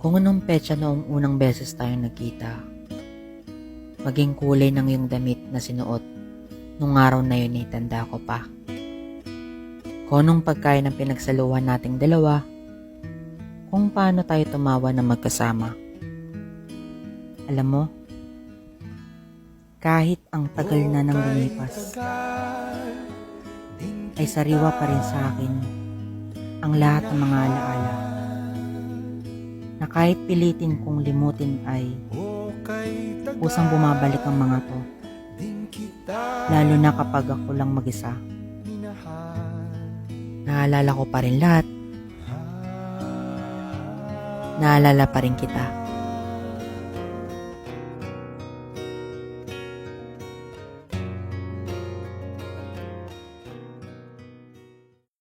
Kung anong petsa noong unang beses tayong nagkita, maging kulay ng iyong damit na sinuot nung araw na yun ay tanda ko pa. Kung anong pagkain ang pinagsaluhan nating dalawa, kung paano tayo tumawa na magkasama. Alam mo, kahit ang tagal na nang lumipas, ay sariwa pa rin sa akin ang lahat ng mga alaala na kahit pilitin kong limutin ay kusang bumabalik ang mga to, lalo na kapag ako lang mag-isa. Naalala ko pa rin lahat, naalala pa rin kita.